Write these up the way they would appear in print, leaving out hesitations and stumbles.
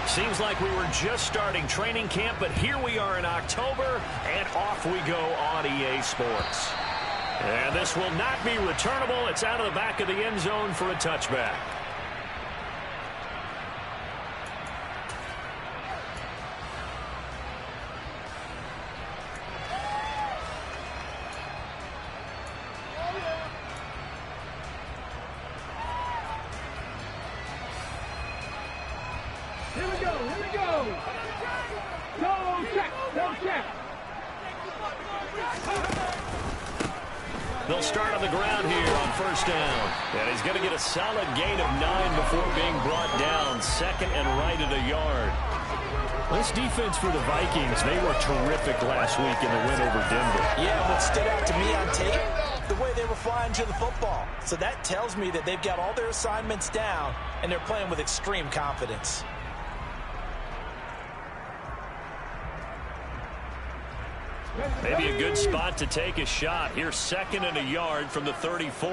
Seems like we were just starting training camp, but here we are in October, and off we go on EA Sports. And this will not be returnable. It's out of the back of the end zone for a touchback. They'll start on the ground here on first down. And he's going to get a solid gain of 9 before being brought down. Second and right at a yard. This defense for the Vikings, they were terrific last week in the win over Denver. Yeah, what stood out to me on tape, the way they were flying to the football. So that tells me that they've got all their assignments down, and they're playing with extreme confidence. Maybe a good spot to take a shot. Here's second and a yard from the 34.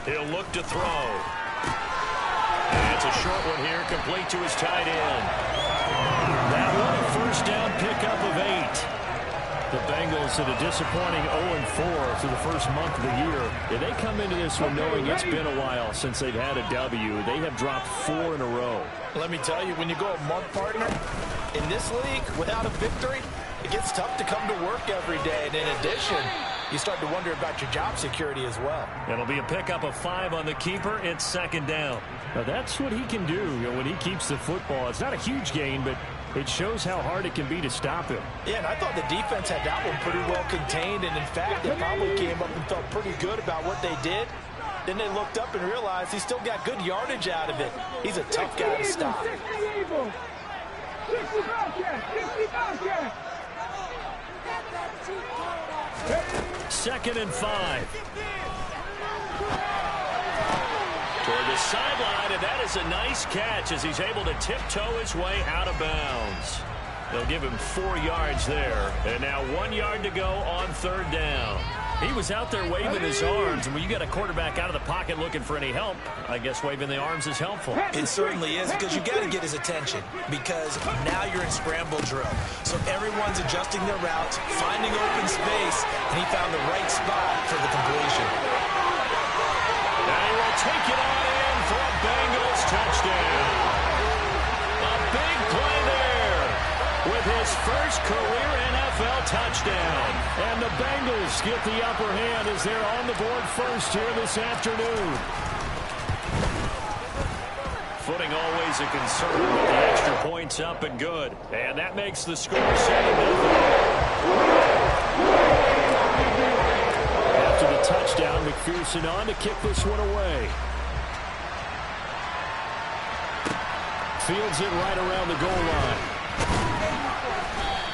He'll look to throw. And it's a short one here, complete to his tight end. That one, a first down pickup of 8. The Bengals at a disappointing 0-4 through the first month of the year. And they come into this one knowing it's been a while since they've had a W. They have dropped 4 in a row. Let me tell you, when you go a month, partner, in this league, without a victory, it gets tough to come to work every day. And in addition, you start to wonder about your job security as well. It'll be a pickup of 5 on the keeper. It's second down. Now that's what he can do, when he keeps the football. It's not a huge gain, but it shows how hard it can be to stop him. Yeah, and I thought the defense had that one pretty well contained. And, in fact, they probably came up and felt pretty good about what they did. Then they looked up and realized he still got good yardage out of it. He's a tough guy to stop. Second and 5. Toward the sideline, and that is a nice catch as he's able to tiptoe his way out of bounds. They'll give him 4 yards there. And now 1 yard to go on third down. He was out there waving his arms, and when you got a quarterback out of the pocket looking for any help, I guess waving the arms is helpful. It certainly is, because you got to get his attention, because now you're in scramble drill. So everyone's adjusting their routes, finding open space, and he found the right spot for the completion. Now he will take it on in for a Bengals touchdown. A big play there with his first career NFL touchdown. And the Bengals get the upper hand as they're on the board first here this afternoon. Footing always a concern with the extra points up and good. And that makes the score 7-0. After the touchdown, McPherson on to kick this one away. Fields it right around the goal line.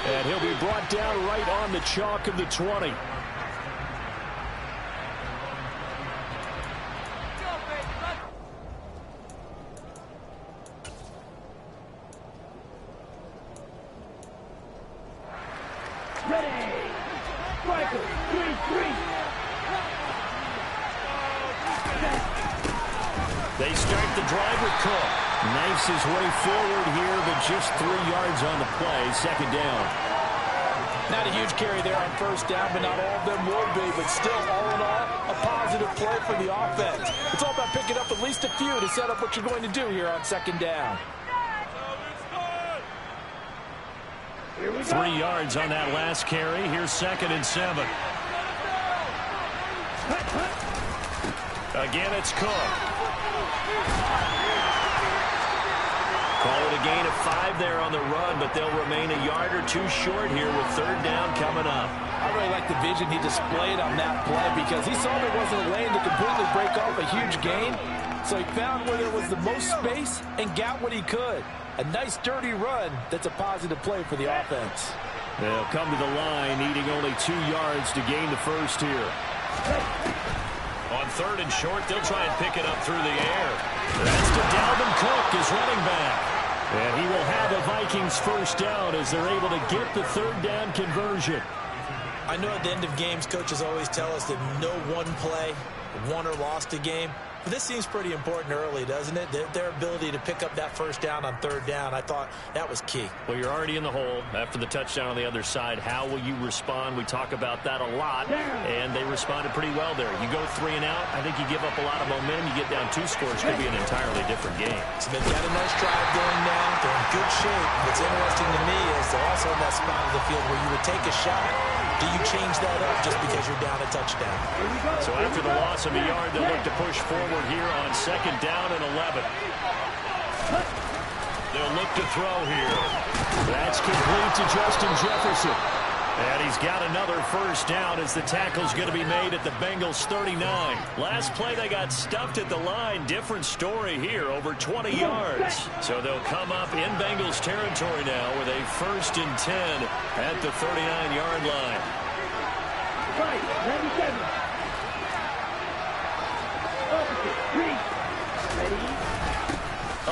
And he'll be brought down right on the chalk of the 20. They start the drive with Cook. Knifes his way forward here, but just 3 yards on the play. Second down. Not a huge carry there on first down, but not all of them will be. But still, all in all, a positive play for the offense. It's all about picking up at least a few to set up what you're going to do here on second down. 3 yards on that last carry. Here's second and 7. Again, it's Cook. Call it a gain of 5 there on the run, but they'll remain a yard or 2 short here with third down coming up. I really like the vision he displayed on that play because he saw there wasn't a lane to completely break off a huge gain. So he found where there was the most space and got what he could. A nice dirty run that's a positive play for the offense. They'll come to the line, needing only 2 yards to gain the first here. On third and short, they'll try and pick it up through the air. That's to Dalvin Cook, his running back. And he will have a Viking Vikings first down as they're able to get the third down conversion. I know at the end of games, coaches always tell us that no one play won or lost a game. But this seems pretty important early, doesn't it? Their ability to pick up that first down on third down, I thought that was key. Well, you're already in the hole after the touchdown on the other side. How will you respond? We talk about that a lot, and they responded pretty well there. You go 3 and out, I think you give up a lot of momentum. You get down 2 scores, could be an entirely different game. So they've got a nice drive going now. They're in good shape. What's interesting to me is they're also in that spot of the field where you would take a shot. Do you change that up just because you're down a touchdown? So after the loss of a yard, they'll look to push forward here on 2nd down and 11. They'll look to throw here. That's complete to Justin Jefferson. And he's got another first down as the tackle's going to be made at the Bengals 39. Last play, they got stuffed at the line. Different story here, over 20 yards. So they'll come up in Bengals territory now with a 1st and 10 at the 39-yard line.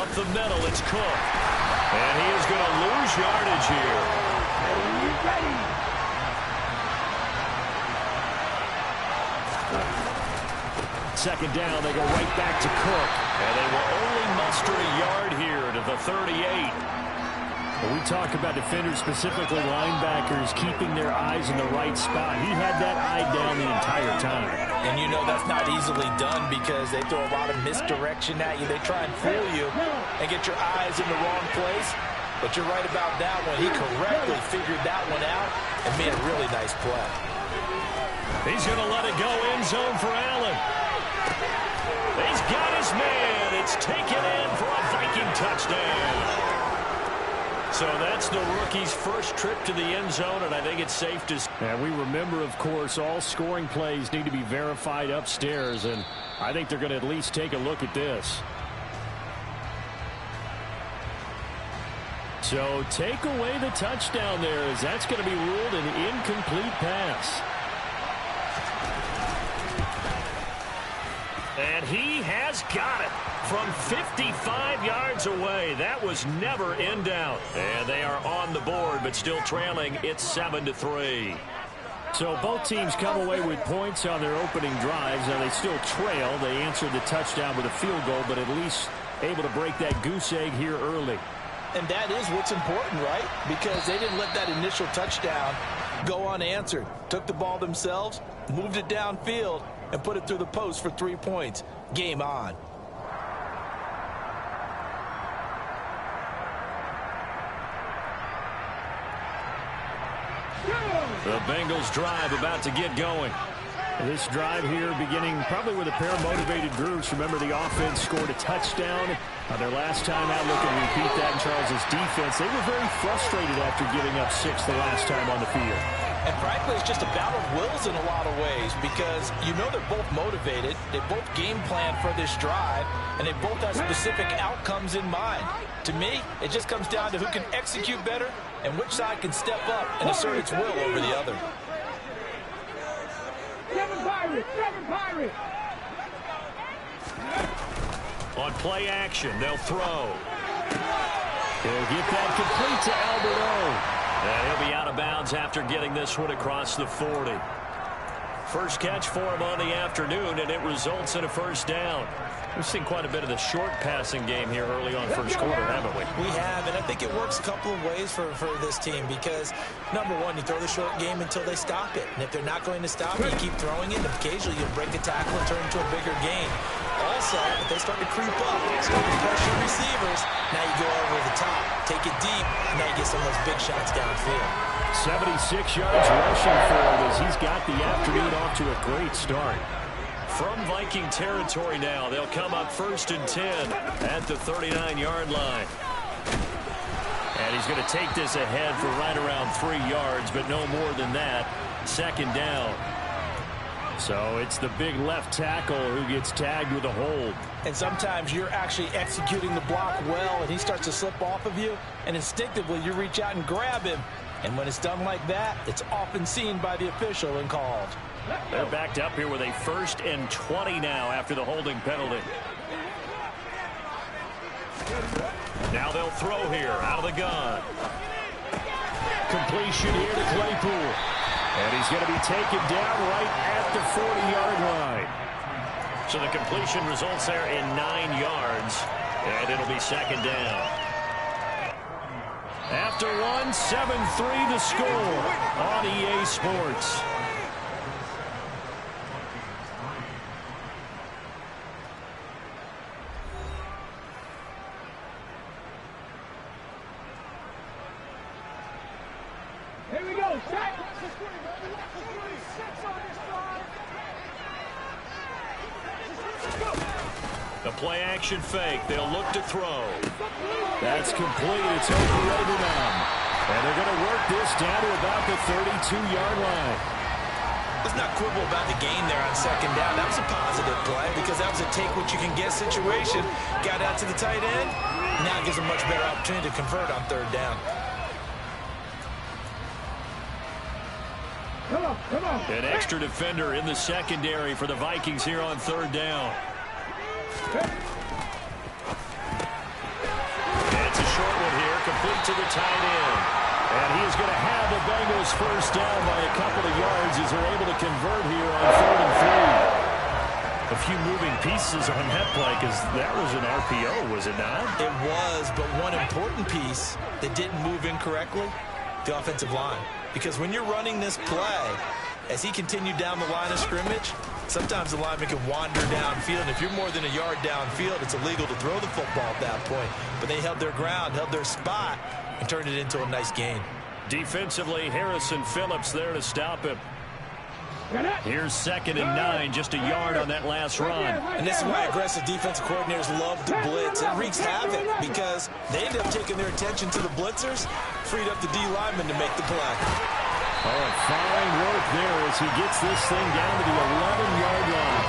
Up the middle, it's Cook. And he is going to lose yardage here. Second down, they go right back to Cook. And they will only muster a yard here to the 38. When we talk about defenders, specifically linebackers, keeping their eyes in the right spot, he had that eye down the entire time. And you know that's not easily done because they throw a lot of misdirection at you. They try and fool you and get your eyes in the wrong place. But you're right about that one. He correctly figured that one out and made a really nice play. He's going to let it go end zone for Allen. He's got his man. It's taken in for a Viking touchdown. So that's the rookie's first trip to the end zone, and I think it's safe to... And we remember, of course, all scoring plays need to be verified upstairs, and I think they're going to at least take a look at this. So take away the touchdown there, as that's going to be ruled an incomplete pass. And he has got it from 55 yards away. That was never in doubt. And they are on the board, but still trailing. It's 7-3. So both teams come away with points on their opening drives. Now they still trail. They answered the touchdown with a field goal, but at least able to break that goose egg here early. And that is what's important, right? Because they didn't let that initial touchdown go unanswered. Took the ball themselves, moved it downfield, and put it through the post for 3 points. Game on. The Bengals drive about to get going. This drive here beginning probably with a pair of motivated groups. Remember, the offense scored a touchdown their last time out. Look at repeat that in Charles's defense. They were very frustrated after giving up 6 the last time on the field. And frankly, it's just a battle of wills in a lot of ways because you know they're both motivated. They both game plan for this drive, and they both have specific outcomes in mind. To me, it just comes down to who can execute better and which side can step up and assert its will over the other. On play action, they'll throw. They'll get that complete to Albert O. And he'll be out of bounds after getting this one across the 40. First catch for him on the afternoon, and it results in a first down. We've seen quite a bit of the short passing game here early on first quarter, haven't we? We have, and I think it works a couple of ways for this team because, number one, you throw the short game until they stop it. And if they're not going to stop it, you keep throwing it, and occasionally you'll break a tackle and turn into a bigger gain. Also, if they start to creep up, start to pressure receivers, now you go over the top, take it deep, and now you get some of those big shots downfield. 76 yards rushing for him as he's got the afternoon off to a great start. From Viking territory now, they'll come up 1st and 10 at the 39-yard line. And he's going to take this ahead for right around 3 yards, but no more than that. 2nd down. So it's the big left tackle who gets tagged with a hold. And sometimes you're actually executing the block well, and he starts to slip off of you, and instinctively you reach out and grab him. And when it's done like that, it's often seen by the official and called. They're backed up here with a 1st and 20 now after the holding penalty. Now they'll throw here out of the gun. Completion here to Claypool. And he's going to be taken down right at the 40-yard line. So the completion results there in 9 yards. And it'll be second down. After one, 7-3 the score on EA Sports. Here we go. Set. The play action fake. They'll look to throw. That's complete. It's over them. And they're going to work this down to about the 32-yard line. Let's not quibble about the gain there on second down. That was a positive play because that was a take-what-you-can-get situation. Got out to the tight end. Now gives a much better opportunity to convert on third down. Come on, come on. An extra defender in the secondary for the Vikings here on third down. That's a short one here, complete to the tight end. And he is going to have the Bengals first down by a couple of yards as they're able to convert here on 3rd and 3. A few moving pieces on that play because that was an RPO, was it not? It was, but one important piece that didn't move incorrectly, the offensive line. Because when you're running this play, as he continued down the line of scrimmage, sometimes the lineman can wander downfield. And if you're more than a yard downfield, it's illegal to throw the football at that point. But they held their ground, held their spot, and turned it into a nice gain. Defensively, Harrison Phillips there to stop him. Here's 2nd and 9, just a yard on that last run. And this is why aggressive defensive coordinators love to blitz. It wreaks havoc because they end up taking their attention to the blitzers, freed up the D lineman to make the play. Oh, fine work there as he gets this thing down to the 11-yard line.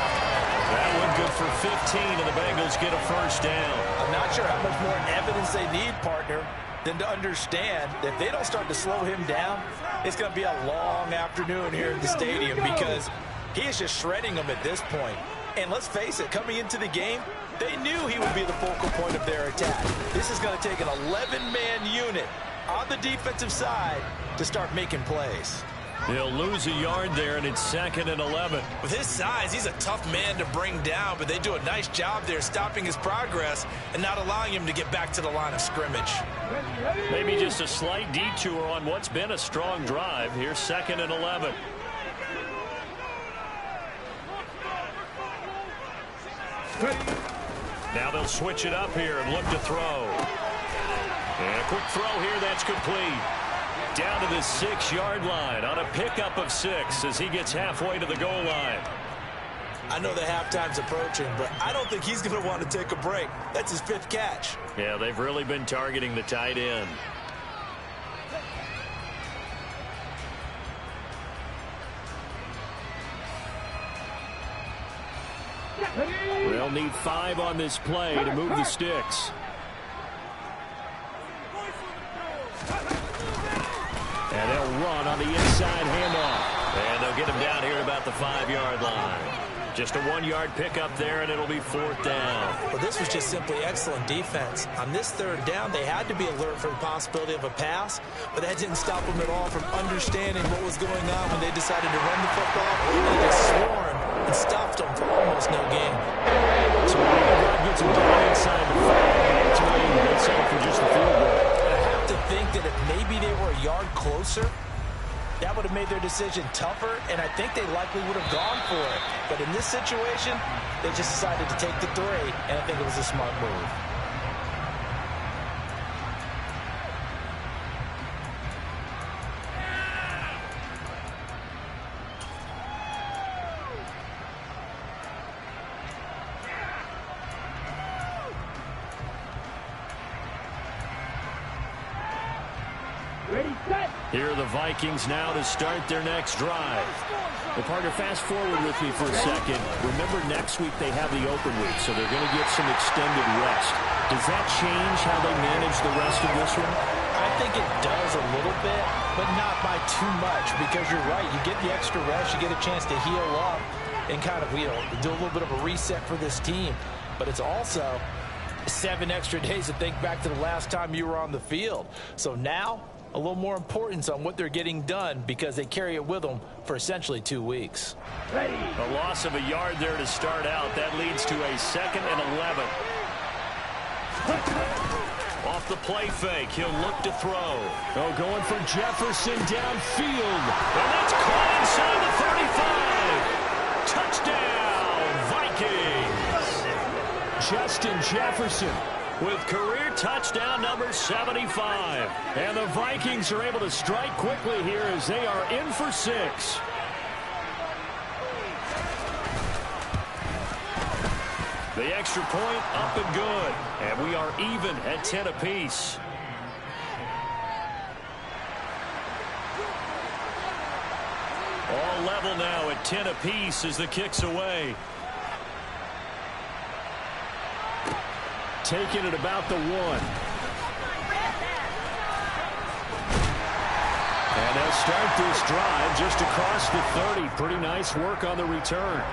That one good for 15, and the Bengals get a first down. I'm not sure how much more evidence they need, partner, than to understand that if they don't start to slow him down, it's going to be a long afternoon here at the stadium because he is just shredding them at this point. And let's face it, coming into the game, they knew he would be the focal point of their attack. This is going to take an 11-man unit on the defensive side to start making plays. He'll lose a yard there, and it's 2nd and 11. With his size, he's a tough man to bring down, but they do a nice job there stopping his progress and not allowing him to get back to the line of scrimmage. Maybe just a slight detour on what's been a strong drive. Here's 2nd and 11. Now they'll switch it up here and look to throw. And a quick throw here, that's complete. Down to the 6-yard line on a pickup of 6 as he gets halfway to the goal line. I know the halftime's approaching, but I don't think he's going to want to take a break. That's his 5th catch. Yeah, they've really been targeting the tight end. They'll need 5 on this play to move the sticks. And they'll run on the inside handoff. And they'll get him down here at about the 5-yard line. Just a 1-yard pickup there, and it'll be 4th down. Well, this was just simply excellent defense. On this 3rd down, they had to be alert for the possibility of a pass, but that didn't stop them at all from understanding what was going on when they decided to run the football. And they swarmed and stopped them for almost no gain. So when gets him down inside the 5, it's waiting to settle for just a field goal. I have to think that if maybe they were a yard closer, that would have made their decision tougher, and I think they likely would have gone for it. But in this situation, they just decided to take the 3, and I think it was a smart move. Ready, set. Here are the Vikings now to start their next drive. Well, partner, fast forward with me for a second. Remember, next week they have the open week, so they're going to get some extended rest. Does that change how they manage the rest of this one? I think it does a little bit, but not by too much, because you're right. You get the extra rest, you get a chance to heal up and kind of, do a little bit of a reset for this team. But it's also 7 extra days to think back to the last time you were on the field. So now, a little more importance on what they're getting done because they carry it with them for essentially 2 weeks. Ready. A loss of a yard there to start out. That leads to a 2nd and 11. Off the play fake, he'll look to throw. Oh, going for Jefferson downfield. And that's caught inside the 35. Touchdown, Vikings. Justin Jefferson With career touchdown number 75. And the Vikings are able to strike quickly here as they are in for 6. The extra point up and good. And we are even at 10 apiece. All level now at 10 apiece as the kick's away. taking it about the 1. And they'll start this drive just across the 30. Pretty nice work on the return.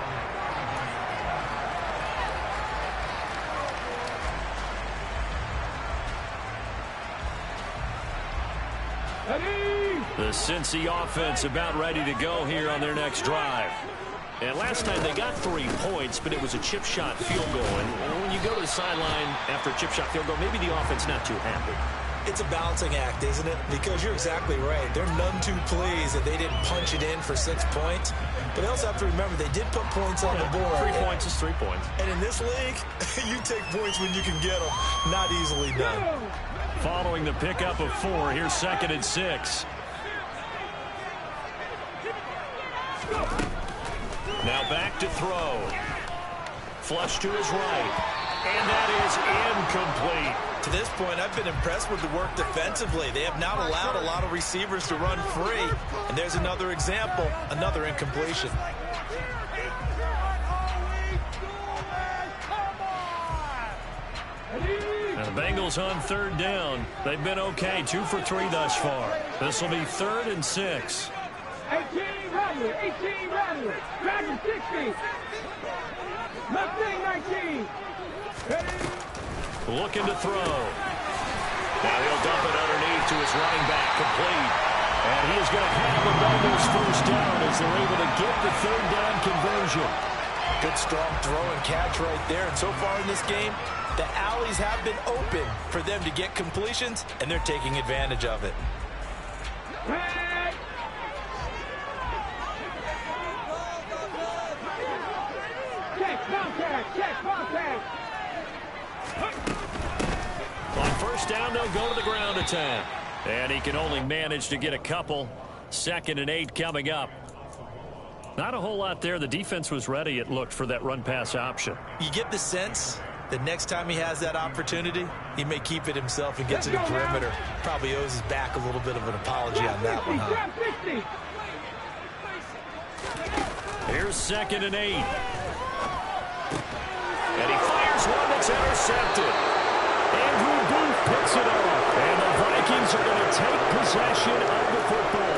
The Cincy offense about ready to go here on their next drive. And last time they got 3 points, but it was a chip shot field goal. And when you go to the sideline after a chip shot field goal, maybe the offense not too happy. It's a balancing act, isn't it? Because you're exactly right. They're none too pleased that they didn't punch it in for 6 points. But they also have to remember they did put points on the board. 3 points is 3 points. And in this league, you take points when you can get them. Not easily done. Following the pickup of 4, here's 2nd and 6. Now back to throw. Flush to his right. And that is incomplete. To this point, I've been impressed with the work defensively. They have not allowed a lot of receivers to run free. And there's another example, another incompletion. And the Bengals on 3rd down. They've been okay, 2 for 3 thus far. This will be 3rd and 6. 18 Rattler, 18 Rattler, Dragon 60. Mustang 19. Ready? Looking to throw. Now he'll dump it underneath to his running back, complete. And he is going to have the Bengals 1st down as they're able to get the 3rd down conversion. Good strong throw and catch right there. And so far in this game, the alleys have been open for them to get completions, and they're taking advantage of it. Red. Check contact, check contact. On 1st down, they'll go to the ground attack. And he can only manage to get a couple. 2nd and 8 coming up. Not a whole lot there. The defense was ready, it looked, for that run-pass option. You get the sense that next time he has that opportunity, he may keep it himself and get to the perimeter. Probably owes his back a little bit of an apology on that one, huh? Here's 2nd and 8. And he fires one that's intercepted. Andrew Booth picks it up. And the Vikings are going to take possession of the football.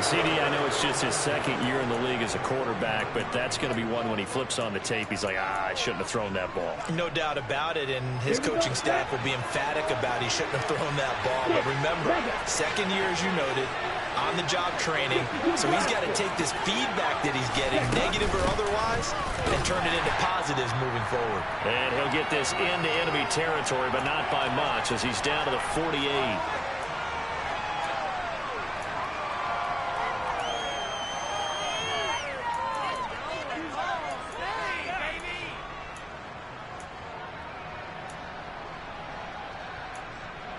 CD, I know it's just his 2nd year in the league as a quarterback, but that's going to be one when he flips on the tape. He's like, I shouldn't have thrown that ball. No doubt about it, and his coaching staff will be emphatic about he shouldn't have thrown that ball. But remember, 2nd year, as you noted, on-the-job training, so he's got to take this feedback that he's getting, negative or otherwise, and turn it into positives moving forward. And he'll get this into enemy territory, but not by much, as he's down to the 48.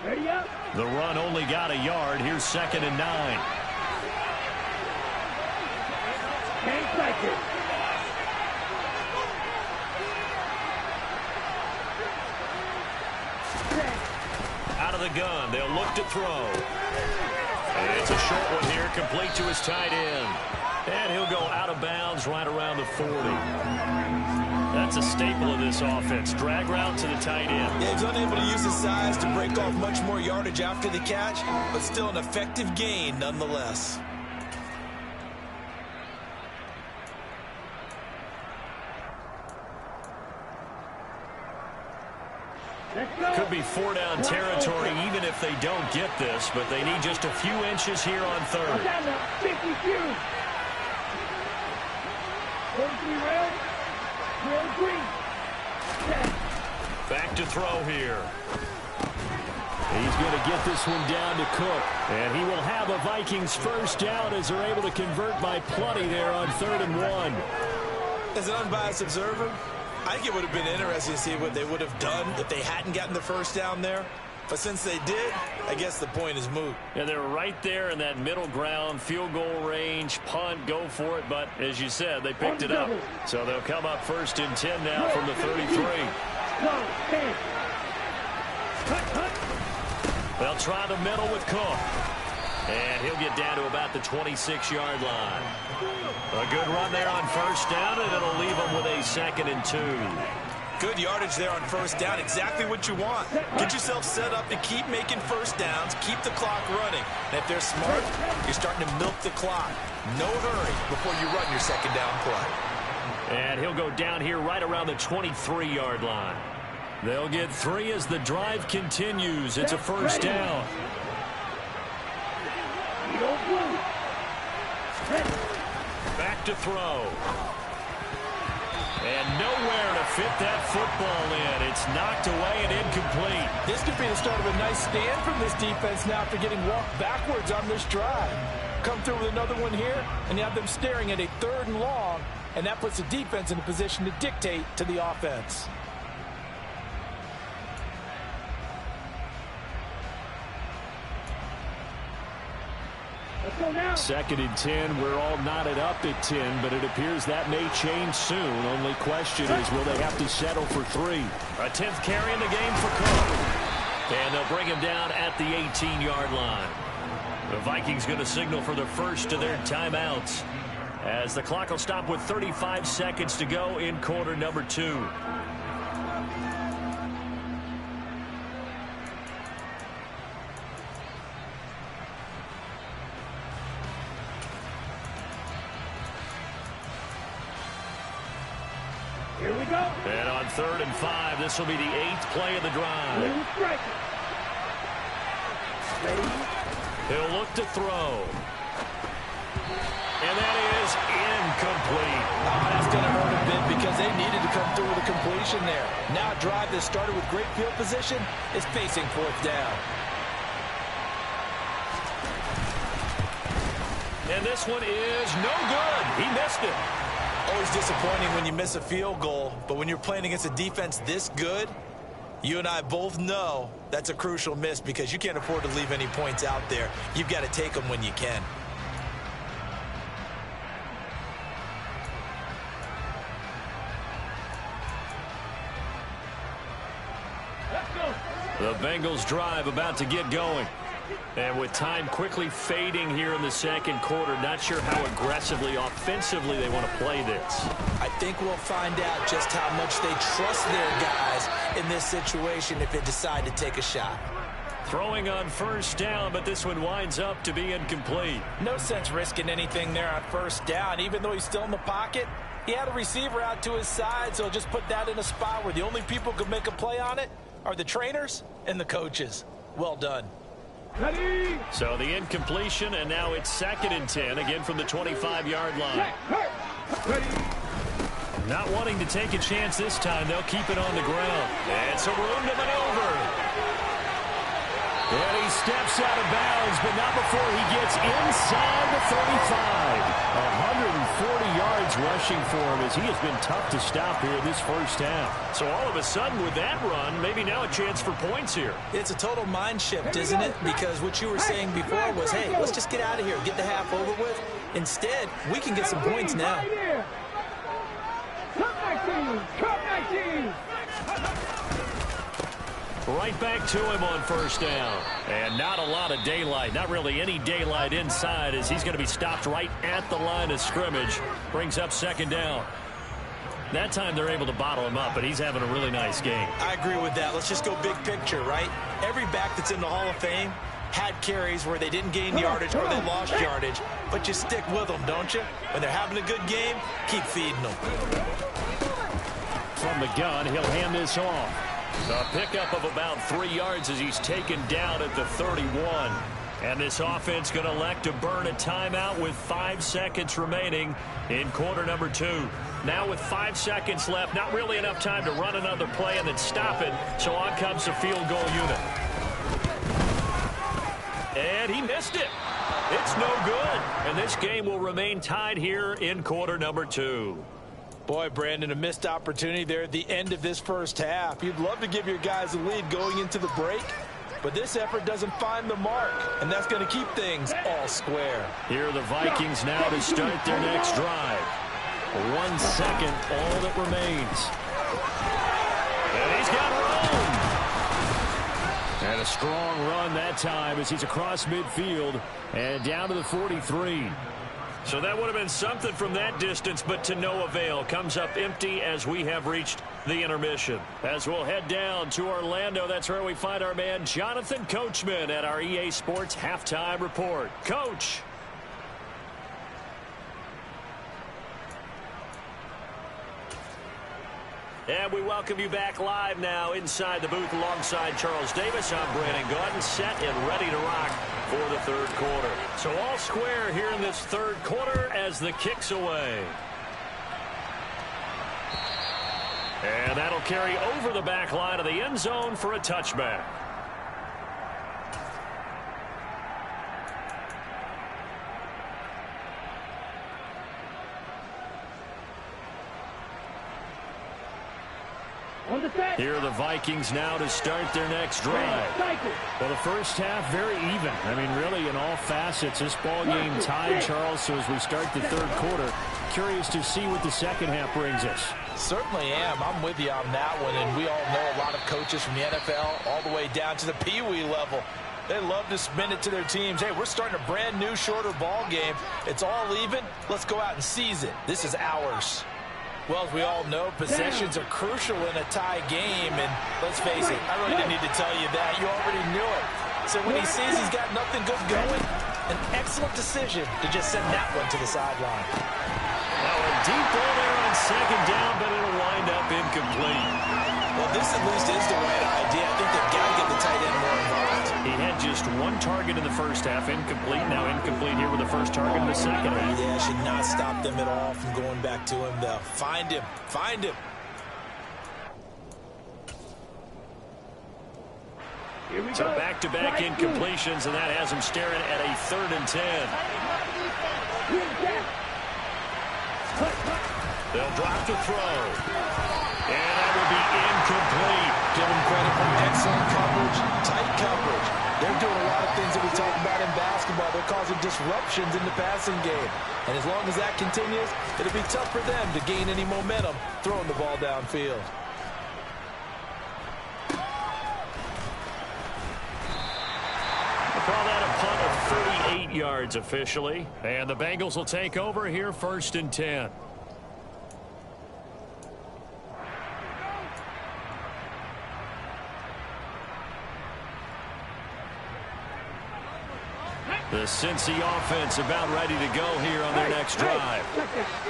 Ready up. The run only got a yard. Here's 2nd and 9. Can't strike it. Out of the gun. They'll look to throw. And it's a short one here, complete to his tight end. And he'll go out of bounds right around the 40. That's a staple of this offense. Drag route to the tight end. Yeah, he's unable to use his size to break off much more yardage after the catch, but still an effective gain nonetheless. could be 4-down territory even if they don't get this, but they need just a few inches here on third. 50 red, green. Back to throw here. He's going to get this one down to Cook. And he will have a Vikings first down as they're able to convert by plenty there on 3rd and 1. As an unbiased observer, I think it would have been interesting to see what they would have done if they hadn't gotten the first down there. But since they did, I guess the point is moot. Yeah, they're right there in that middle ground, field goal range, punt, go for it. But as you said, they picked it up. So they'll come up 1st and 10 now from the 33. They'll try the middle with Cook. And he'll get down to about the 26-yard line. A good run there on 1st down, and it'll leave them with a 2nd and 2. Good yardage there on 1st down. Exactly what you want. Get yourself set up to keep making 1st downs, keep the clock running. And if they're smart, you're starting to milk the clock. No hurry before you run your 2nd down play. And he'll go down here right around the 23-yard line. They'll get 3 as the drive continues. It's a 1st down. Back to throw. And nowhere to fit that football in. It's knocked away and incomplete. This could be the start of a nice stand from this defense now after getting walked backwards on this drive. Come through with another one here, and you have them staring at a 3rd and long, and that puts the defense in a position to dictate to the offense. Second and 10. We're all knotted up at 10, but it appears that may change soon. Only question is, will they have to settle for 3? A 10th carry in the game for Cook. And they'll bring him down at the 18-yard line. The Vikings going to signal for the first of their timeouts, as the clock will stop with 35 seconds to go in quarter number 2. Here we go. And on 3rd and 5, this will be the 8th play of the drive. He'll look to throw. And that is incomplete. Oh, that's going to hurt a bit because they needed to come through with a completion there. Now a drive that started with great field position is facing 4th down. And this one is no good. He missed it. Always disappointing when you miss a field goal, but when you're playing against a defense this good, you and I both know that's a crucial miss because you can't afford to leave any points out there. You've got to take them when you can. The Bengals drive about to get going. And with time quickly fading here in the 2nd quarter, not sure how aggressively, offensively they want to play this. I think we'll find out just how much they trust their guys in this situation if they decide to take a shot. Throwing on 1st down, but this one winds up to be incomplete. No sense risking anything there on 1st down. Even though he's still in the pocket, he had a receiver out to his side, so he'll just put that in a spot where the only people who can make a play on it are the trainers and the coaches. Well done. Ready. So the incompletion, and now it's 2nd and 10, again from the 25-yard line. Ready. Not wanting to take a chance this time, they'll keep it on the ground. And some room to maneuver. And he steps out of bounds, but not before he gets inside the 35. 140 yards rushing for him as he has been tough to stop here this first half. So all of a sudden with that run, maybe now a chance for points here. It's a total mind shift, isn't it? Because what you were saying before was, hey, let's just get out of here, get the half over with. Instead, we can get some points now. Right back to him on 1st down. And not a lot of daylight, not really any daylight inside, as he's going to be stopped right at the line of scrimmage. Brings up 2nd down. That time they're able to bottle him up, but he's having a really nice game. I agree with that. Let's just go big picture, right? Every back that's in the Hall of Fame had carries where they didn't gain yardage or they lost yardage, but you stick with them, don't you? When they're having a good game, keep feeding them. From the gun, he'll hand this off. A pickup of about 3 yards as he's taken down at the 31. And this offense going to elect to burn a timeout with 5 seconds remaining in quarter number 2. Now with 5 seconds left, not really enough time to run another play and then stop it. So on comes the field goal unit. And he missed it. It's no good. And this game will remain tied here in quarter number 2. Boy, Brandon, a missed opportunity there at the end of this first half. You'd love to give your guys a lead going into the break, but this effort doesn't find the mark, and that's going to keep things all square. Here are the Vikings now to start their next drive. 1 second, all that remains. And he's got room. And a strong run that time as he's across midfield and down to the 43. So that would have been something from that distance, but to no avail. Comes up empty as we have reached the intermission. As we'll head down to Orlando, that's where we find our man Jonathan Coachman at our EA Sports Halftime Report. Coach. And we welcome you back live now inside the booth alongside Charles Davis. I'm Brandon Gaudin, set and ready to rock for the third quarter. So all square here in this third quarter as the kick's away. And that'll carry over the back line of the end zone for a touchback. Here are the Vikings now to start their next drive. Well, the first half, very even. I mean, really, in all facets, this ball game tied, Charles. So as we start the third quarter, curious to see what the second half brings us. Certainly am. I'm with you on that one. And we all know a lot of coaches from the NFL all the way down to the Pee-wee level. They love to spin it to their teams. Hey, we're starting a brand new, shorter ball game. It's all even. Let's go out and seize it. This is ours. Well, as we all know, possessions are crucial in a tie game, and let's face it, I really didn't need to tell you that. You already knew it. So when he sees he's got nothing good going, an excellent decision to just send that one to the sideline. Now a deep ball there on second down, but it'll wind up incomplete. Well, this at least is the right idea. I think they've got to get the tight end more involved. He had just 1 target in the first half, incomplete. Now incomplete here with the first target in the second half. Yeah, should not stop them at all from going back to him, though. Find him. Find him. So back-to-back incompletions, and that has him staring at a 3rd and 10. They'll drop the throw. And that will be incomplete. Give them credit for excellent coverage, tight coverage. They're doing a lot of things that we talk about in basketball. They're causing disruptions in the passing game. And as long as that continues, it'll be tough for them to gain any momentum throwing the ball downfield. Call that a punt of 38 yards officially. And the Bengals will take over here 1st and 10. The Cincy offense about ready to go here on their next drive.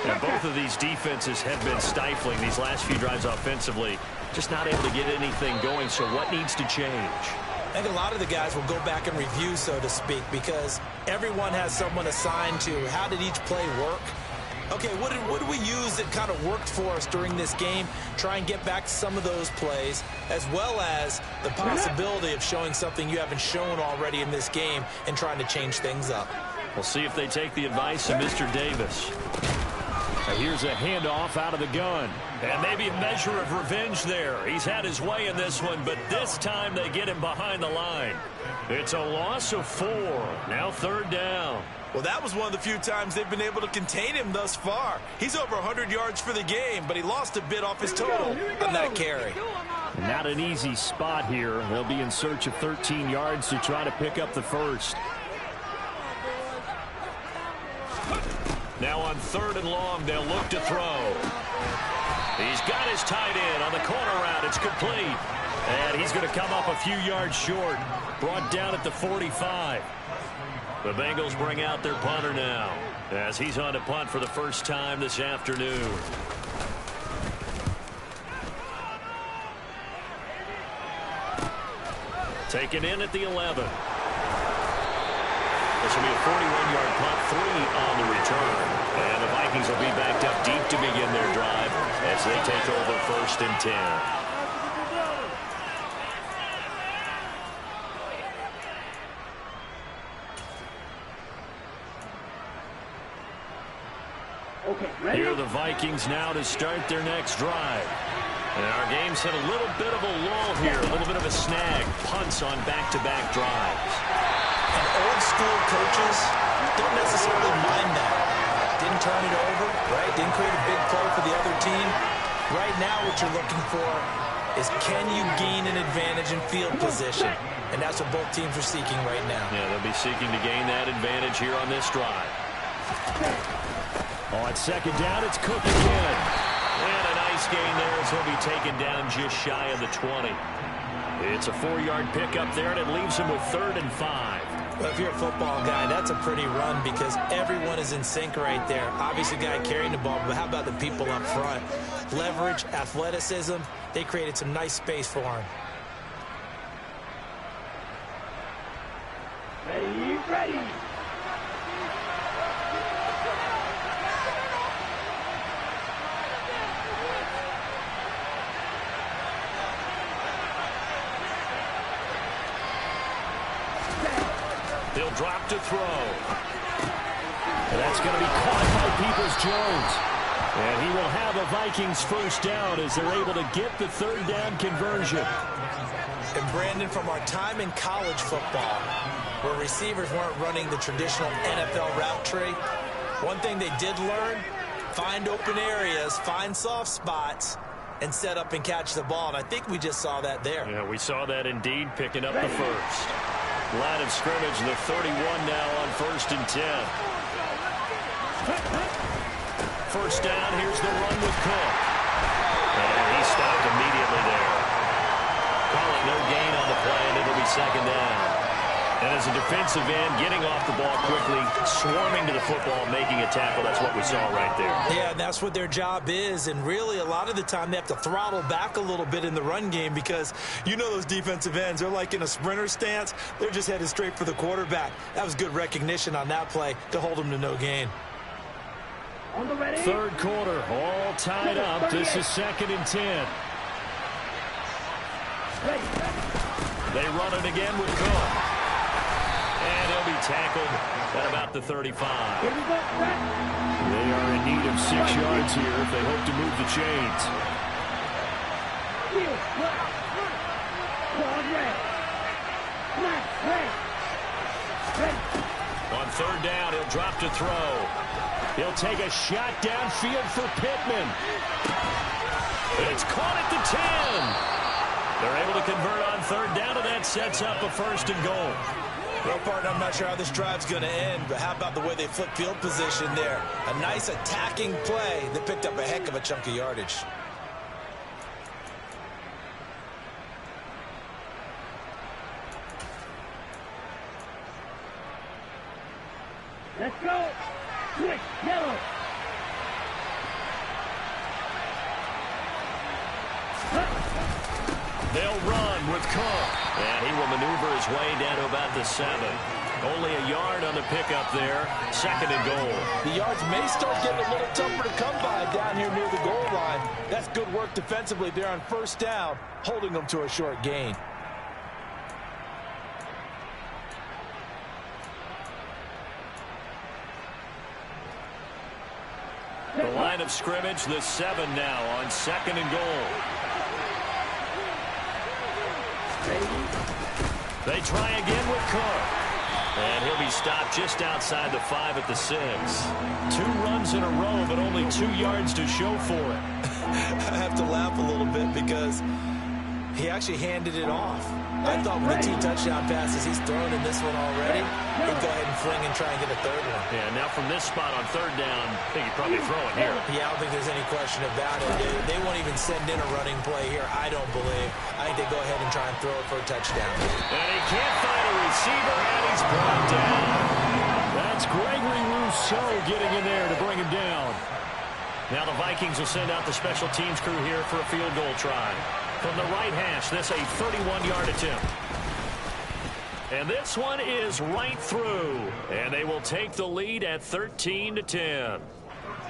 And both of these defenses have been stifling these last few drives offensively. Just not able to get anything going. So what needs to change? I think a lot of the guys will go back and review, so to speak, because everyone has someone assigned to how did each play work. Okay, what did we use that kind of worked for us during this game? Try and get back to some of those plays, as well as the possibility of showing something you haven't shown already in this game and trying to change things up. We'll see if they take the advice of Mr. Davis. Here's a handoff out of the gun. And maybe a measure of revenge there. He's had his way in this one, but this time they get him behind the line. It's a loss of 4. Now 3rd down. Well, that was one of the few times they've been able to contain him thus far. He's over 100 yards for the game, but he lost a bit off his total on that carry. Not an easy spot here. They'll be in search of 13 yards to try to pick up the first. Now on 3rd and long, they'll look to throw. He's got his tight end on the corner route. It's complete. And he's going to come up a few yards short. Brought down at the 45. The Bengals bring out their punter now as he's on to punt for the first time this afternoon. Taken in at the 11. This will be a 41-yard punt, 3 on the return. And the Vikings will be backed up deep to begin their drive as they take over 1st and 10. Here are the Vikings now to start their next drive. And our game's hit a little bit of a lull here, a little bit of a snag. Punts on back-to-back drives. And old school coaches don't necessarily mind that. Didn't turn it over, right? Didn't create a big play for the other team. Right now what you're looking for is can you gain an advantage in field position? And that's what both teams are seeking right now. Yeah, they'll be seeking to gain that advantage here on this drive. On 2nd down, it's Cook again. And a nice gain there as he'll be taken down just shy of the 20. It's a 4-yard pickup there, and it leaves him with 3rd and 5. Well, if you're a football guy, that's a pretty run because everyone is in sync right there. Obviously, guy carrying the ball, but how about the people up front? Leverage, athleticism, they created some nice space for him. Ready. He'll drop to throw. And that's going to be caught by Peoples-Jones. And he will have a Vikings 1st down as they're able to get the 3rd down conversion. And Brandon, from our time in college football, where receivers weren't running the traditional NFL route tree, one thing they did learn, find open areas, find soft spots, and set up and catch the ball. And I think we just saw that there. Yeah, we saw that indeed, picking up the 1st. Line of scrimmage, the 31 now on 1st and 10. 1st down, here's the run with Cook. And he stopped immediately there. Call it no gain on the play, and it'll be 2nd down. And as a defensive end, getting off the ball quickly, swarming to the football, making a tackle, that's what we saw right there. Yeah, and that's what their job is. And really, a lot of the time, they have to throttle back a little bit in the run game because you know those defensive ends, they're like in a sprinter stance. They're just headed straight for the quarterback. That was good recognition on that play to hold them to no gain. 3rd quarter, all tied up. This is 2nd and 10. They run it again with Cook. And he'll be tackled at about the 35. They are in need of 6 yards here if they hope to move the chains. On 3rd down, he'll drop to throw. He'll take a shot downfield for Pittman. It's caught at the 10. They're able to convert on 3rd down, and that sets up a 1st and goal. Well, partner, I'm not sure how this drive's going to end, but how about the way they flip field position there? A nice attacking play that picked up a heck of a chunk of yardage. Let's go. Switch, yellow. They'll run with Cook. And he will maneuver his way down to about the 7. Only a yard on the pickup there. 2nd and goal. The yards may start getting a little tougher to come by down here near the goal line. That's good work defensively there on 1st down, holding them to a short gain. The line of scrimmage, the 7 now on 2nd and goal. They try again with Cook. And he'll be stopped just outside the 5 at the 6. 2 runs in a row, but only 2 yards to show for it. I have to laugh a little bit because he actually handed it off. I thought with the 2 touchdown passes he's thrown in this one already, he'd go ahead and fling and try and get a 3rd one. Yeah, now from this spot on 3rd down, I think he'd probably throw it here. Yeah, I don't think there's any question about it. They won't even send in a running play here, I don't believe. I think they go ahead and try and throw it for a touchdown. And he can't find a receiver, and he's brought down. That's Gregory Rousseau getting in there to bring him down. Now the Vikings will send out the special teams crew here for a field goal try. From the right hash, this a 31-yard attempt. And this one is right through. And they will take the lead at 13-10.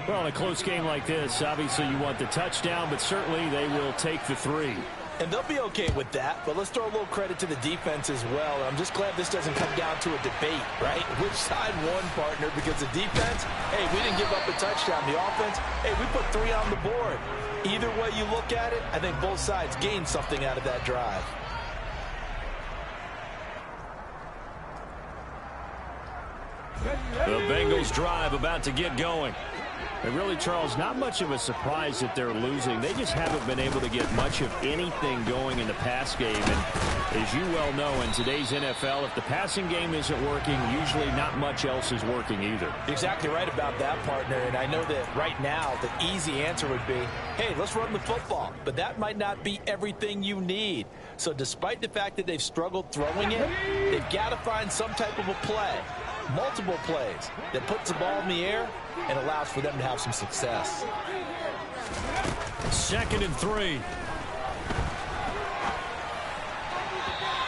Well, in a close game like this, obviously you want the touchdown, but certainly they will take the 3. And they'll be okay with that, but let's throw a little credit to the defense as well. I'm just glad this doesn't come down to a debate, right? Which side won, partner? Because the defense, hey, we didn't give up a touchdown. The offense, hey, we put 3 on the board. Either way you look at it, I think both sides gained something out of that drive. The Bengals drive about to get going. And really, Charles, not much of a surprise that they're losing. They just haven't been able to get much of anything going in the pass game. And as you well know, in today's NFL, if the passing game isn't working, usually not much else is working either. Exactly right about that, partner. And I know that right now the easy answer would be, hey, let's run the football. But that might not be everything you need. So despite the fact that they've struggled throwing it, they've got to find some type of a play, multiple plays, that puts the ball in the air and allows for them to have some success. 2nd and 3.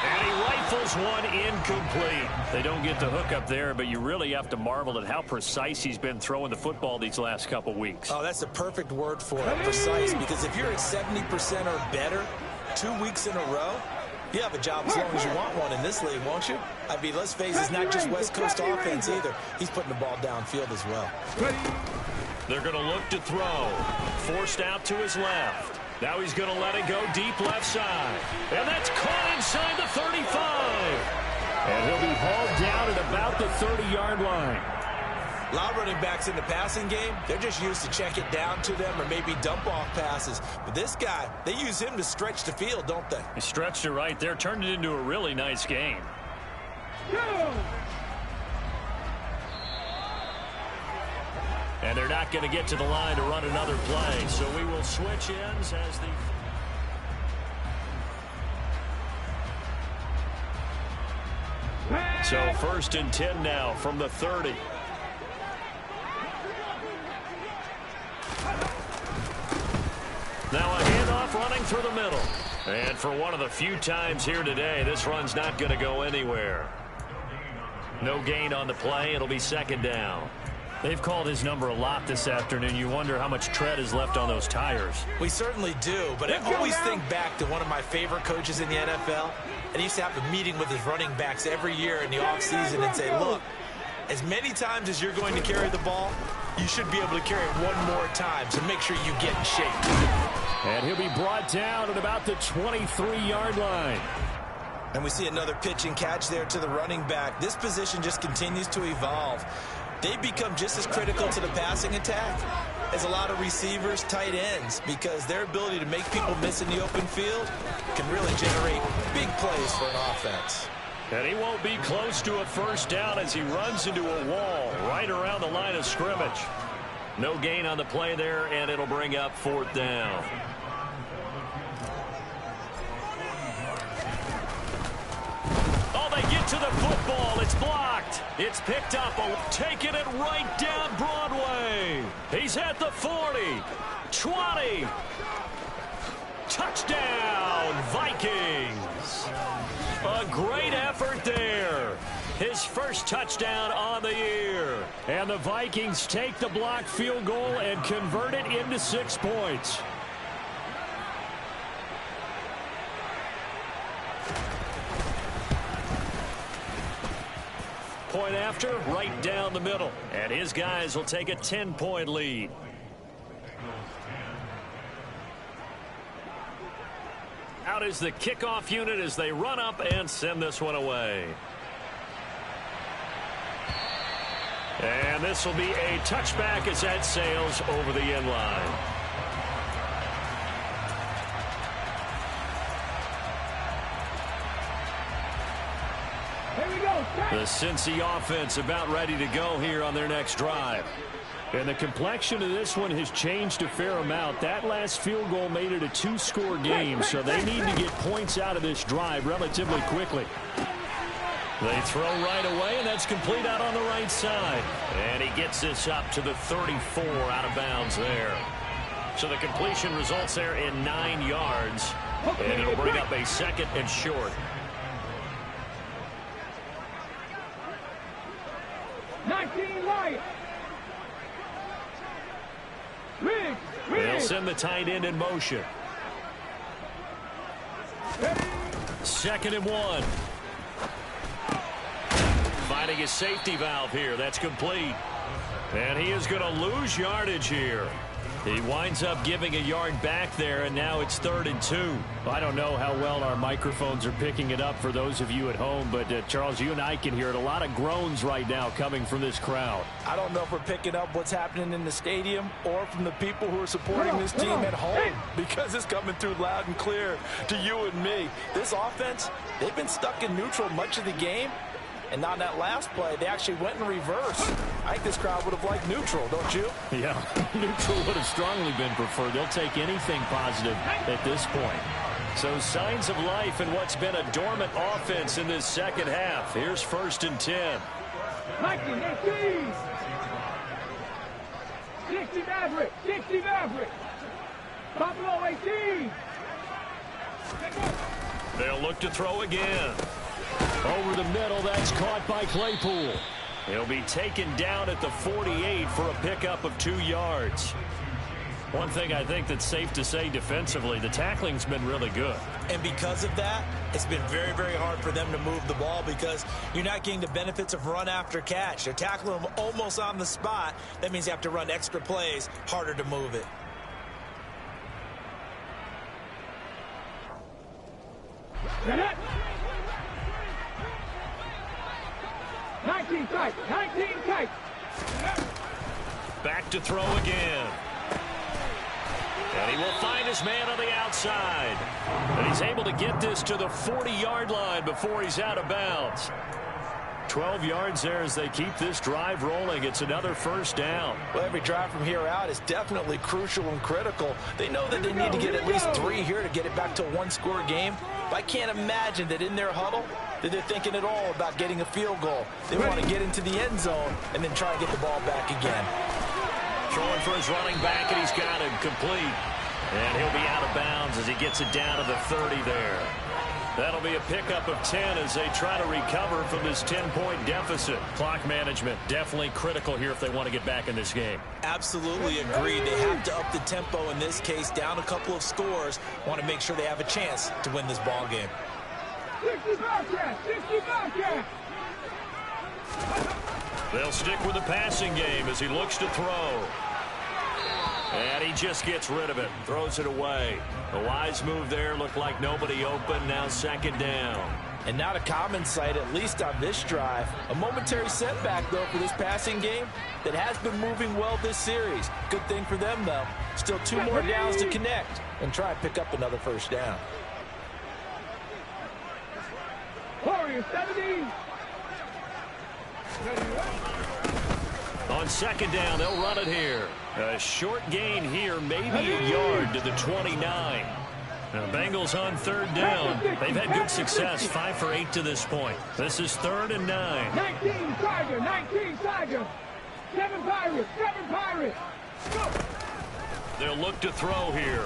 And he rifles one incomplete. They don't get the hook up there, but you really have to marvel at how precise he's been throwing the football these last couple weeks. Oh, that's the perfect word for it, precise, because if you're at 70% or better 2 weeks in a row, you have a job as long as you want one in this league, won't you? I mean, let's face it, it's not just West Coast offense either. He's putting the ball downfield as well. They're going to look to throw. Forced out to his left. Now he's going to let it go deep left side. And that's caught inside the 35. And he'll be hauled down at about the 30-yard line. A lot of running backs in the passing game, they're just used to check it down to them or maybe dump off passes. But this guy, they use him to stretch the field, don't they? He stretched it right there, turned it into a really nice game. And they're not going to get to the line to run another play. So we will switch ends as the... So 1st and 10 now from the 30. Now a handoff running through the middle. And for one of the few times here today, this run's not going to go anywhere. No gain on the play. It'll be 2nd down. They've called his number a lot this afternoon. You wonder how much tread is left on those tires. We certainly do, but I always think back to one of my favorite coaches in the NFL. And he used to have a meeting with his running backs every year in the offseason and say, look, as many times as you're going to carry the ball, you should be able to carry it one more time, so make sure you get in shape. And he'll be brought down at about the 23-yard line. And we see another pitch and catch there to the running back. This position just continues to evolve. They become just as critical to the passing attack as a lot of receivers, tight ends, because their ability to make people miss in the open field can really generate big plays for an offense. And he won't be close to a 1st down as he runs into a wall right around the line of scrimmage. No gain on the play there, and it'll bring up 4th down. Oh, they get to the football. It's blocked. It's picked up. Taking it right down Broadway. He's at the 40, 20. Touchdown, Vikings. A great effort there. His first touchdown on the year. And the Vikings take the blocked field goal and convert it into 6 points. Point after, right down the middle. And his guys will take a 10-point lead. Out is the kickoff unit as they run up and send this one away. And this will be a touchback as that sails over the end line. Here we go. The Cincy offense about ready to go here on their next drive. And the complexion of this one has changed a fair amount. That last field goal made it a 2-score game, so they need to get points out of this drive relatively quickly. They throw right away, and that's complete out on the right side. And he gets this up to the 34 out of bounds there. So the completion results there in 9 yards. And it'll bring up a 2nd and short. 19 Lions. They'll send the tight end in motion. Second and 1. Finding his safety valve here. That's complete. And he is going to lose yardage here. He winds up giving a yard back there, and now it's 3rd and 2. I don't know how well our microphones are picking it up for those of you at home, but Charles, you and I can hear it. A lot of groans right now coming from this crowd. I don't know if we're picking up what's happening in the stadium or from the people who are supporting this team at home, because it's coming through loud and clear to you and me. This offense, they've been stuck in neutral much of the game. And on that last play, they actually went in reverse. I think this crowd would have liked neutral, don't you? Yeah, neutral would have strongly been preferred. They'll take anything positive at this point. So signs of life in what's been a dormant offense in this second half. Here's 1st and 10. Viking 18. 60 Maverick. 60 Maverick. Buffalo 18. They'll look to throw again. Over the middle, that's caught by Claypool. He'll be taken down at the 48 for a pickup of 2 yards. One thing I think that's safe to say defensively, the tackling's been really good. And because of that, it's been very, very hard for them to move the ball because you're not getting the benefits of run after catch. They're tackling them almost on the spot. That means you have to run extra plays, harder to move it. Net. 19 tight. 19 tight. Back to throw again. And he will find his man on the outside. And he's able to get this to the 40-yard line before he's out of bounds. 12 yards there as they keep this drive rolling. It's another 1st down. Well, every drive from here out is definitely crucial and critical. They know that they need to get at least 3 here to get it back to a 1-score game. But I can't imagine that in their huddle that they're thinking at all about getting a field goal. They want to get into the end zone and then try to get the ball back again. Throwing for his running back, and he's got him complete. And he'll be out of bounds as he gets it down to the 30 there. That'll be a pickup of 10 as they try to recover from this 10-point deficit. Clock management definitely critical here if they want to get back in this game. Absolutely agreed. They have to up the tempo in this case, down a couple of scores. Want to make sure they have a chance to win this ball game. 60 Bobcats. 60 Bobcats. They'll stick with the passing game as he looks to throw. And he just gets rid of it, throws it away. A wise move there, looked like nobody open, now 2nd down. And not a common sight, at least on this drive. A momentary setback, though, for this passing game that has been moving well this series. Good thing for them, though. Still 2 more downs to connect and try and pick up another 1st down. Warriors 17. On 2nd down, they'll run it here. A short gain here, maybe a yard to the 29. Now, Bengals on 3rd down. They've had good success, 5 for 8 to this point. This is 3rd and 9. 19 Tiger. 19 Tiger. 7 Pirates. 7 Pirates. Go. They'll look to throw here.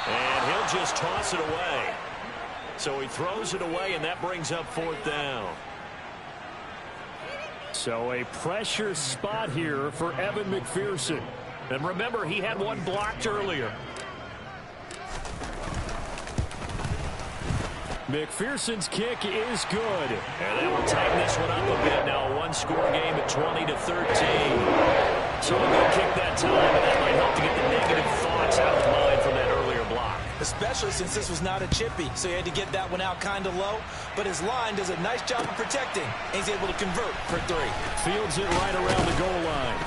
And he'll just toss it away. So he throws it away, and that brings up 4th down. So a pressure spot here for Evan McPherson. And remember, he had one blocked earlier. McPherson's kick is good. And they will tighten this one up a bit now. A 1-score game at 20-13. So a good kick that time, and that might help to get the negative thoughts out of the mind from that earlier block. Especially since this was not a chippy, so he had to get that one out kind of low. But his line does a nice job of protecting, and he's able to convert for 3. Fields it right around the goal line.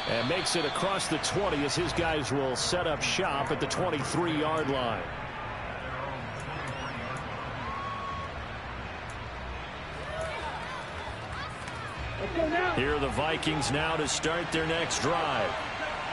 And makes it across the 20 as his guys will set up shop at the 23-yard line. Here are the Vikings now to start their next drive.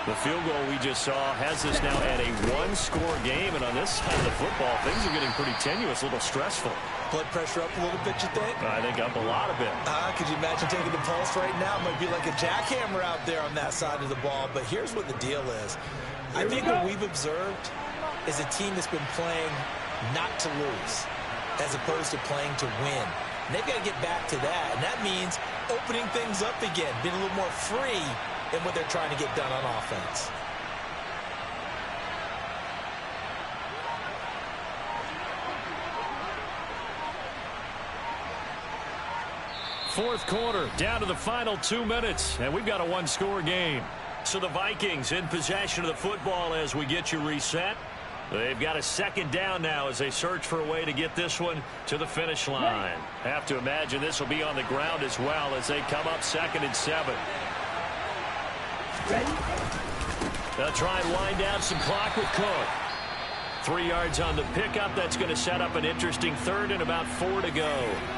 The field goal we just saw has us now at a 1-score game, and on this side of the football, things are getting pretty tenuous, a little stressful. Blood pressure up a little bit, you think? I think up a lot of it. Could you imagine taking the pulse right now? It might be like a jackhammer out there on that side of the ball, but here's what the deal is. I think what we've observed is a team that's been playing not to lose as opposed to playing to win. And they've got to get back to that. And that means opening things up again, being a little more free in what they're trying to get done on offense. Fourth quarter, down to the final 2 minutes, and we've got a one-score game. So the Vikings in possession of the football as we get you reset. They've got a second down now as they search for a way to get this one to the finish line. Have to imagine this will be on the ground as well as they come up 2nd and 7. They'll try and wind down some clock with Cook. 3 yards on the pickup. That's going to set up an interesting third and about 4 to go.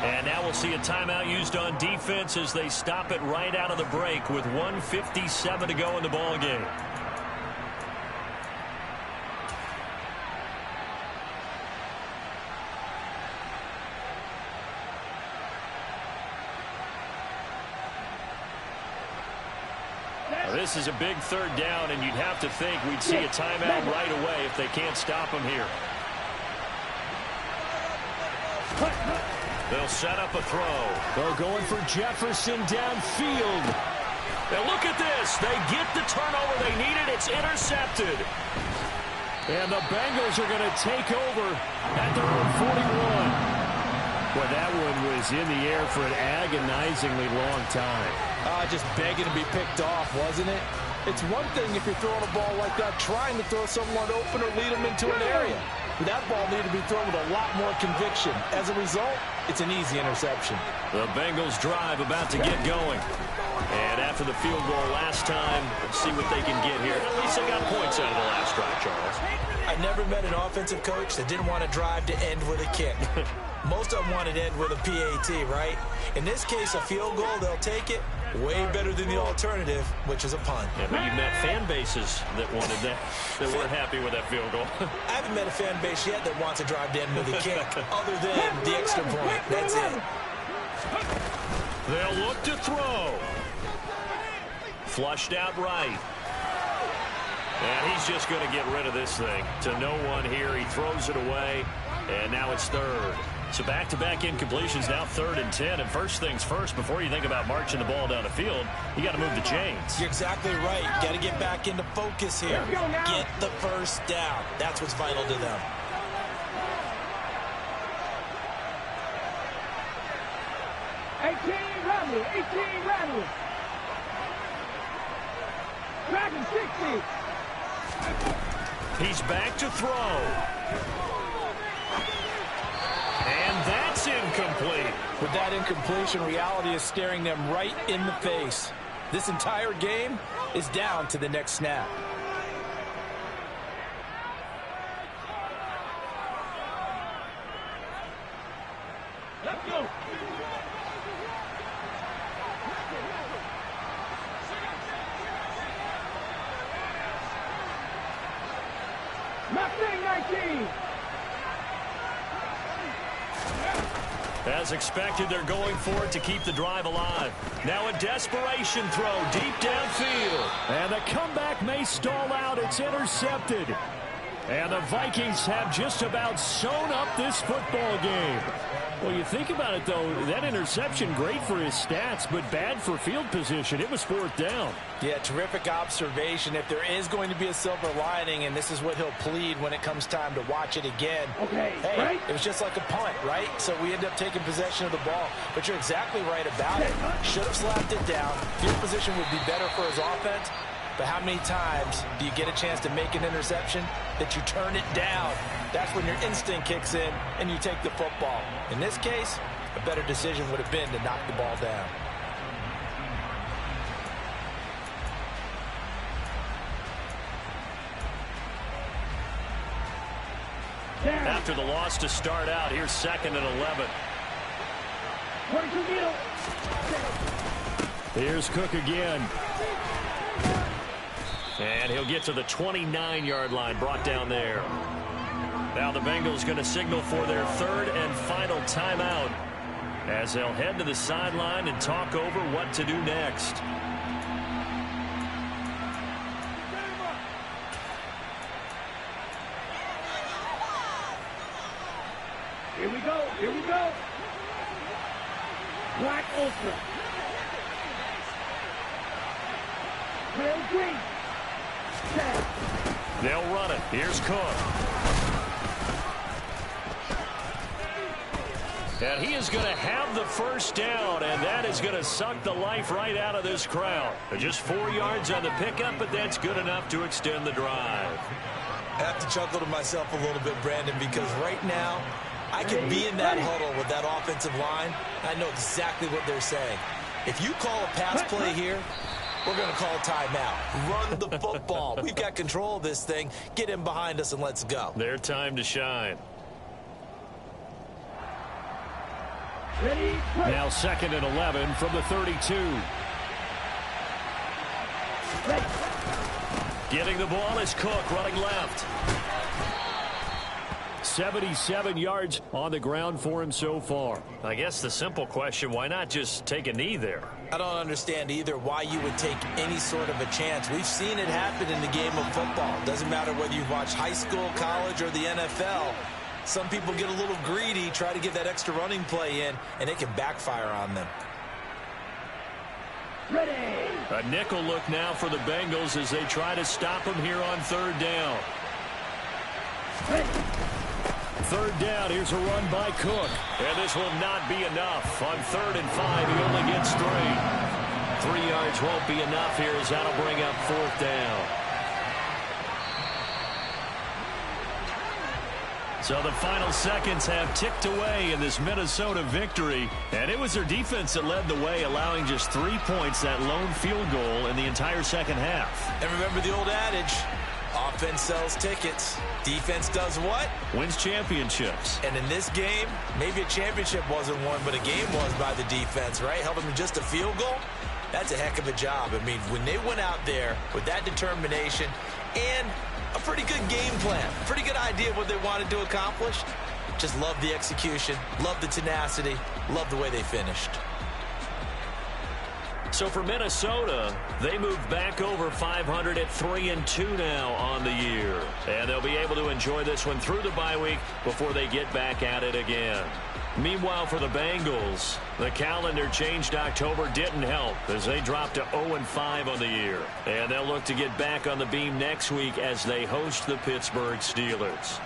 And now we'll see a timeout used on defense as they stop it right out of the break with 1:57 to go in the ball game. This is a big third down, and you'd have to think we'd see a timeout right away if they can't stop him here. They'll set up a throw. They're going for Jefferson downfield. Now look at this. They get the turnover they needed. It's intercepted. And the Bengals are going to take over at their own 41. Well, that one was in the air for an agonizingly long time. Just begging to be picked off, wasn't it? It's one thing if you're throwing a ball like that, trying to throw someone open or lead them into an area. But that ball needed to be thrown with a lot more conviction. As a result, it's an easy interception. The Bengals drive about to get going. And after the field goal last time, let's see what they can get here. At least they got points out of the last drive, Charles. I never met an offensive coach that didn't want to drive to end with a kick. Most of them wanted to end with a PAT, right? In this case, a field goal, they'll take it. Way better than the alternative, which is a punt. Yeah, but you've met fan bases that wanted that, that weren't happy with that field goal. I haven't met a fan base yet that wants to drive to end with a kick, other than the extra point. That's it. They'll look to throw. Flushed out right. And he's just going to get rid of this thing. To no one here. He throws it away, and now it's third. So back-to-back incompletions, now 3rd and 10. And first things first, before you think about marching the ball down the field, you got to move the chains. You're exactly right. Got to get back into focus here. Get the first down. That's what's vital to them. Rattle, 18 rattle. Dragon 60. He's back to throw. And that's incomplete. With that incompletion, reality is staring them right in the face. This entire game is down to the next snap. Let's go. Mustang 19. As expected, they're going for it to keep the drive alive. Now a desperation throw deep downfield. And the comeback may stall out. It's intercepted. And the Vikings have just about sewn up this football game. Well, you think about it, though, that interception, great for his stats, but bad for field position. It was 4th down. Yeah, terrific observation. If there is going to be a silver lining, and this is what he'll plead when it comes time to watch it again. Okay, hey, right? It was just like a punt, right? So we end up taking possession of the ball. But you're exactly right about it. Should have slapped it down. Field position would be better for his offense. But how many times do you get a chance to make an interception that you turn it down? That's when your instinct kicks in and you take the football. In this case, a better decision would have been to knock the ball down. After the loss to start out, here's 2nd and 11. 22 middle. Here's Cook again. And he'll get to the 29-yard line, brought down there. Now the Bengals going to signal for their 3rd and final timeout as they'll head to the sideline and talk over what to do next. Here we go. Here we go. Black Ultra. Trail green. Set. They'll run it. Here's Cook. And he is going to have the first down, and that is going to suck the life right out of this crowd. Just 4 yards on the pickup, but that's good enough to extend the drive. I have to chuckle to myself a little bit, Brandon, because right now I can be in that huddle with that offensive line. I know exactly what they're saying. If you call a pass play here, we're going to call a timeout. Run the football. We've got control of this thing. Get in behind us and let's go. Their time to shine. Ready. Now 2nd and 11 from the 32. Ready. Getting the ball is Cook running left. 77 yards on the ground for him so far. I guess the simple question, why not just take a knee there? I don't understand either why you would take any sort of a chance. We've seen it happen in the game of football. Doesn't matter whether you've watched high school, college, or the NFL. Some people get a little greedy, try to get that extra running play in, and it can backfire on them. Ready. A nickel look now for the Bengals as they try to stop him here on 3rd down. Ready. 3rd down, here's a run by Cook. And this will not be enough. On 3rd and 5, he only gets 3. 3 yards won't be enough here as that'll bring up 4th down. So the final seconds have ticked away in this Minnesota victory. And it was their defense that led the way, allowing just 3 points, that lone field goal in the entire second half. And remember the old adage, offense sells tickets. Defense does what? Wins championships. And in this game, maybe a championship wasn't won, but a game was by the defense, right? Held them to just a field goal. That's a heck of a job. I mean, when they went out there with that determination and a pretty good game plan, pretty good idea of what they wanted to accomplish, just love the execution, love the tenacity, love the way they finished. So for Minnesota, they move back over 500 at 3-2 now on the year. And they'll be able to enjoy this one through the bye week before they get back at it again. Meanwhile, for the Bengals, the calendar changed. October didn't help as they dropped to 0-5 on the year. And they'll look to get back on the beam next week as they host the Pittsburgh Steelers.